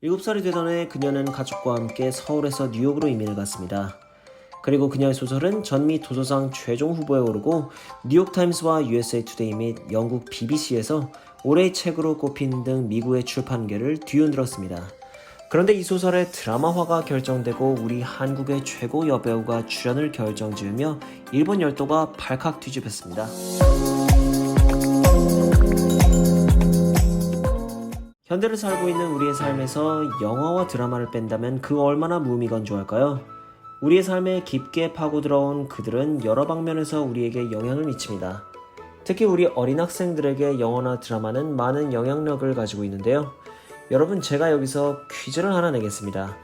7살이 되던 해 그녀는 가족과 함께 서울에서 뉴욕으로 이민을 갔습니다. 그리고 그녀의 소설은 전미 도서상 최종 후보에 오르고 뉴욕타임스와 USA 투데이 및 영국 BBC에서 올해의 책으로 꼽힌 등 미국의 출판계를 뒤흔들었습니다. 그런데 이 소설의 드라마화가 결정되고 우리 한국의 최고 여배우가 출연을 결정지으며 일본 열도가 발칵 뒤집혔습니다. 현대를 살고 있는 우리의 삶에서 영화와 드라마를 뺀다면 그 얼마나 무의미건조할까요? 우리의 삶에 깊게 파고들어온 그들은 여러 방면에서 우리에게 영향을 미칩니다. 특히 우리 어린 학생들에게 영화나 드라마는 많은 영향력을 가지고 있는데요. 여러분, 제가 여기서 퀴즈를 하나 내겠습니다.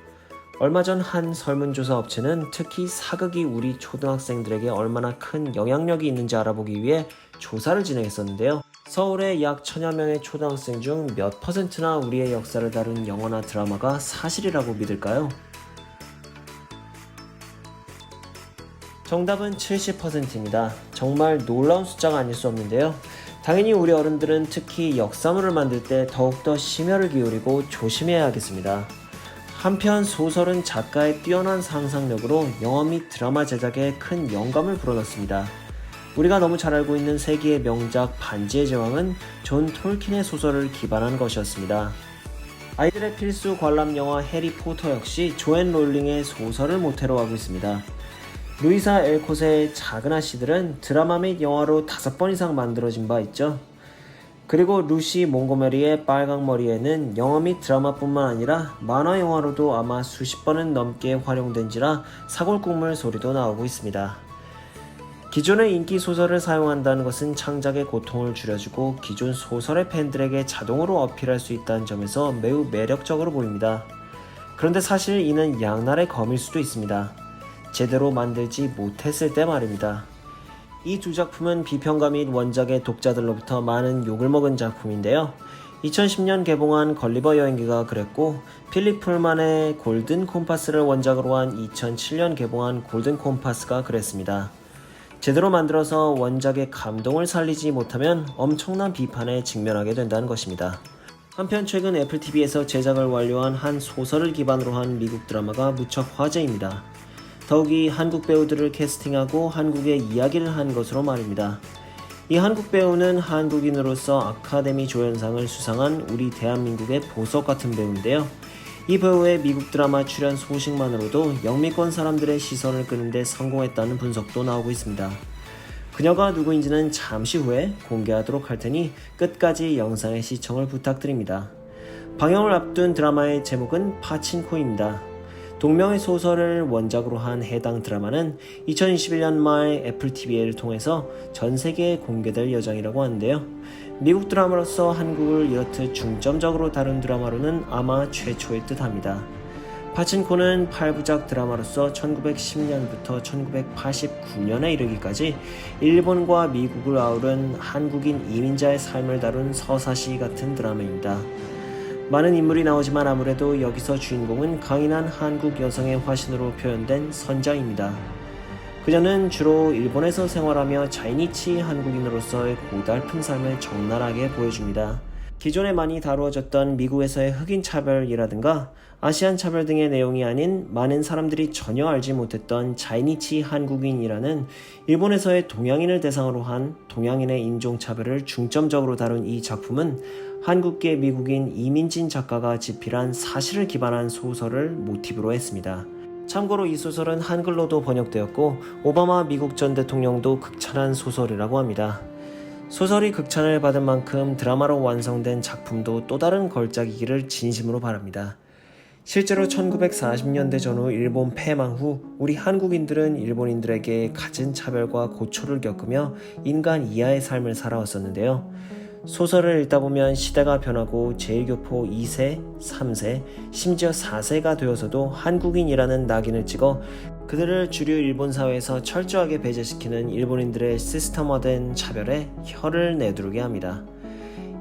얼마 전 한 설문조사 업체는 특히 사극이 우리 초등학생들에게 얼마나 큰 영향력이 있는지 알아보기 위해 조사를 진행했었는데요. 서울의 약 1000여 명의 초등학생 중 몇 퍼센트나 우리의 역사를 다룬 영화나 드라마가 사실이라고 믿을까요? 정답은 70%입니다. 정말 놀라운 숫자가 아닐 수 없는데요. 당연히 우리 어른들은 특히 역사물을 만들 때 더욱더 심혈을 기울이고 조심해야 하겠습니다. 한편 소설은 작가의 뛰어난 상상력으로 영화 및 드라마 제작에 큰 영감을 불어넣습니다. 우리가 너무 잘 알고 있는 세계의 명작 반지의 제왕은 존 톨킨의 소설을 기반한 것이었습니다. 아이들의 필수 관람 영화 해리포터 역시 조앤 롤링의 소설을 모태로 하고 있습니다. 루이사 엘콧의 작은 아씨들은 드라마 및 영화로 5번 이상 만들어진 바 있죠. 그리고 루시 몽고메리의 빨강머리에는 영화 및 드라마뿐만 아니라 만화 영화로도 아마 수십 번은 넘게 활용된지라 사골국물 소리도 나오고 있습니다. 기존의 인기 소설을 사용한다는 것은 창작의 고통을 줄여주고 기존 소설의 팬들에게 자동으로 어필할 수 있다는 점에서 매우 매력적으로 보입니다. 그런데 사실 이는 양날의 검일 수도 있습니다. 제대로 만들지 못했을 때 말입니다. 이 두 작품은 비평가 및 원작의 독자들로부터 많은 욕을 먹은 작품인데요. 2010년 개봉한 걸리버 여행기가 그랬고, 필립 풀만의 골든 콤파스를 원작으로 한 2007년 개봉한 골든 콤파스가 그랬습니다. 제대로 만들어서 원작의 감동을 살리지 못하면 엄청난 비판에 직면하게 된다는 것입니다. 한편 최근 애플TV에서 제작을 완료한 한 소설을 기반으로 한 미국 드라마가 무척 화제입니다. 더욱이 한국 배우들을 캐스팅하고 한국의 이야기를 한 것으로 말입니다. 이 한국 배우는 한국인으로서 아카데미 조연상을 수상한 우리 대한민국의 보석 같은 배우인데요. 이 배우의 미국 드라마 출연 소식만으로도 영미권 사람들의 시선을 끄는데 성공했다는 분석도 나오고 있습니다. 그녀가 누구인지는 잠시 후에 공개하도록 할 테니 끝까지 영상의 시청을 부탁드립니다. 방영을 앞둔 드라마의 제목은 파친코입니다. 동명의 소설을 원작으로 한 해당 드라마는 2021년 말 애플TV를 통해서 전 세계에 공개될 예정이라고 하는데요. 미국 드라마로서 한국을 이렇듯 중점적으로 다룬 드라마로는 아마 최초일 듯 합니다. 파친코는 8부작 드라마로서 1910년부터 1989년에 이르기까지 일본과 미국을 아우른 한국인 이민자의 삶을 다룬 서사시 같은 드라마입니다. 많은 인물이 나오지만 아무래도 여기서 주인공은 강인한 한국 여성의 화신으로 표현된 선자입니다. 그녀는 주로 일본에서 생활하며 자이니치 한국인으로서의 고달픈 삶을 적나라하게 보여줍니다. 기존에 많이 다루어졌던 미국에서의 흑인 차별이라든가 아시안 차별 등의 내용이 아닌 많은 사람들이 전혀 알지 못했던 자이니치 한국인이라는 일본에서의 동양인을 대상으로 한 동양인의 인종차별을 중점적으로 다룬 이 작품은 한국계 미국인 이민진 작가가 집필한 사실을 기반한 소설을 모티브로 했습니다. 참고로 이 소설은 한글로도 번역되었고 오바마 미국 전 대통령도 극찬한 소설이라고 합니다. 소설이 극찬을 받은 만큼 드라마로 완성된 작품도 또 다른 걸작이기를 진심으로 바랍니다. 실제로 1940년대 전후 일본 패망 후 우리 한국인들은 일본인들에게 갖은 차별과 고초를 겪으며 인간 이하의 삶을 살아왔었는데요. 소설을 읽다 보면 시대가 변하고 제1교포 2세, 3세, 심지어 4세가 되어서도 한국인이라는 낙인을 찍어 그들을 주류 일본 사회에서 철저하게 배제시키는 일본인들의 시스템화된 차별에 혀를 내두르게 합니다.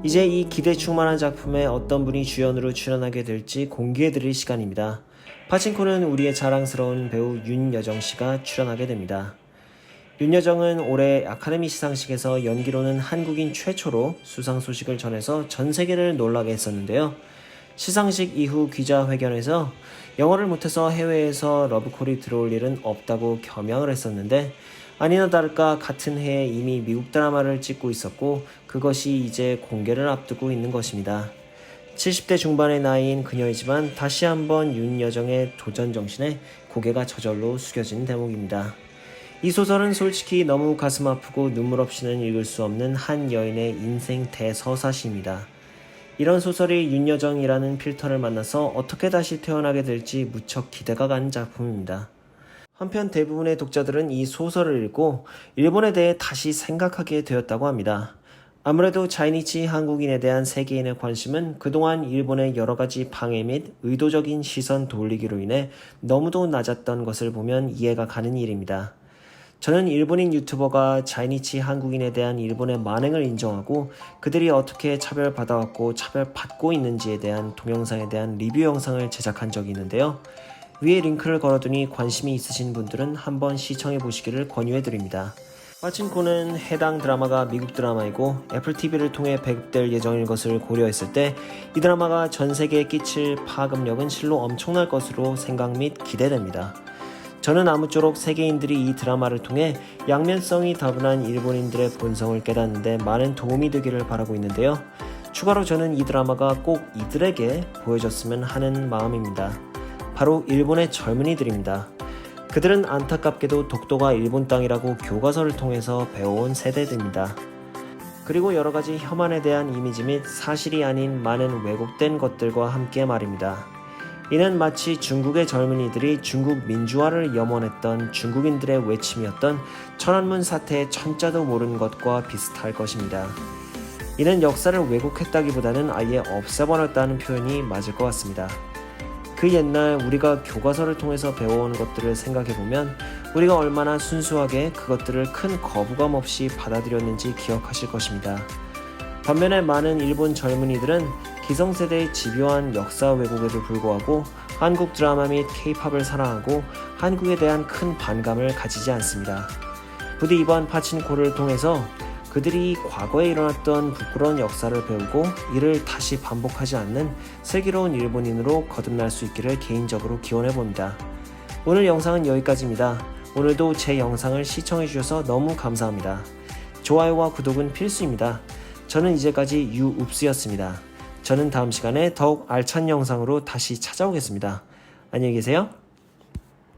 이제 이 기대 충만한 작품에 어떤 분이 주연으로 출연하게 될지 공개해드릴 시간입니다. 파친코는 우리의 자랑스러운 배우 윤여정씨가 출연하게 됩니다. 윤여정은 올해 아카데미 시상식에서 연기로는 한국인 최초로 수상 소식을 전해서 전 세계를 놀라게 했었는데요. 시상식 이후 기자회견에서 영어를 못해서 해외에서 러브콜이 들어올 일은 없다고 겸양을 했었는데 아니나 다를까 같은 해에 이미 미국 드라마를 찍고 있었고 그것이 이제 공개를 앞두고 있는 것입니다. 70대 중반의 나이인 그녀이지만 다시 한번 윤여정의 도전 정신에 고개가 저절로 숙여진 대목입니다. 이 소설은 솔직히 너무 가슴 아프고 눈물 없이는 읽을 수 없는 한 여인의 인생 대서사시입니다. 이런 소설이 윤여정이라는 필터를 만나서 어떻게 다시 태어나게 될지 무척 기대가 가는 작품입니다. 한편 대부분의 독자들은 이 소설을 읽고 일본에 대해 다시 생각하게 되었다고 합니다. 아무래도 자이니치 한국인에 대한 세계인의 관심은 그동안 일본의 여러 가지 방해 및 의도적인 시선 돌리기로 인해 너무도 낮았던 것을 보면 이해가 가는 일입니다. 저는 일본인 유튜버가 자이니치 한국인에 대한 일본의 만행을 인정하고 그들이 어떻게 차별받아왔고 차별받고 있는지에 대한 동영상에 대한 리뷰 영상을 제작한 적이 있는데요. 위에 링크를 걸어두니 관심이 있으신 분들은 한번 시청해 보시기를 권유해드립니다. 빠친코는 해당 드라마가 미국 드라마이고 애플TV를 통해 배급될 예정인 것을 고려했을 때 이 드라마가 전 세계에 끼칠 파급력은 실로 엄청날 것으로 생각 및 기대됩니다. 저는 아무쪼록 세계인들이 이 드라마를 통해 양면성이 다분한 일본인들의 본성을 깨닫는데 많은 도움이 되기를 바라고 있는데요. 추가로 저는 이 드라마가 꼭 이들에게 보여줬으면 하는 마음입니다. 바로 일본의 젊은이들입니다. 그들은 안타깝게도 독도가 일본 땅이라고 교과서를 통해서 배워온 세대들입니다. 그리고 여러 가지 혐한에 대한 이미지 및 사실이 아닌 많은 왜곡된 것들과 함께 말입니다. 이는 마치 중국의 젊은이들이 중국 민주화를 염원했던 중국인들의 외침이었던 천안문 사태의 천자도 모르는 것과 비슷할 것입니다. 이는 역사를 왜곡했다기보다는 아예 없애버렸다는 표현이 맞을 것 같습니다. 그 옛날 우리가 교과서를 통해서 배워온 것들을 생각해보면 우리가 얼마나 순수하게 그것들을 큰 거부감 없이 받아들였는지 기억하실 것입니다. 반면에 많은 일본 젊은이들은 기성세대의 집요한 역사 왜곡에도 불구하고 한국 드라마 및 K-팝을 사랑하고 한국에 대한 큰 반감을 가지지 않습니다. 부디 이번 파친코를 통해서 그들이 과거에 일어났던 부끄러운 역사를 배우고 이를 다시 반복하지 않는 슬기로운 일본인으로 거듭날 수 있기를 개인적으로 기원해봅니다. 오늘 영상은 여기까지입니다. 오늘도 제 영상을 시청해주셔서 너무 감사합니다. 좋아요와 구독은 필수입니다. 저는 이제까지 유읍스였습니다. 저는 다음 시간에 더욱 알찬 영상으로 다시 찾아오겠습니다. 안녕히 계세요.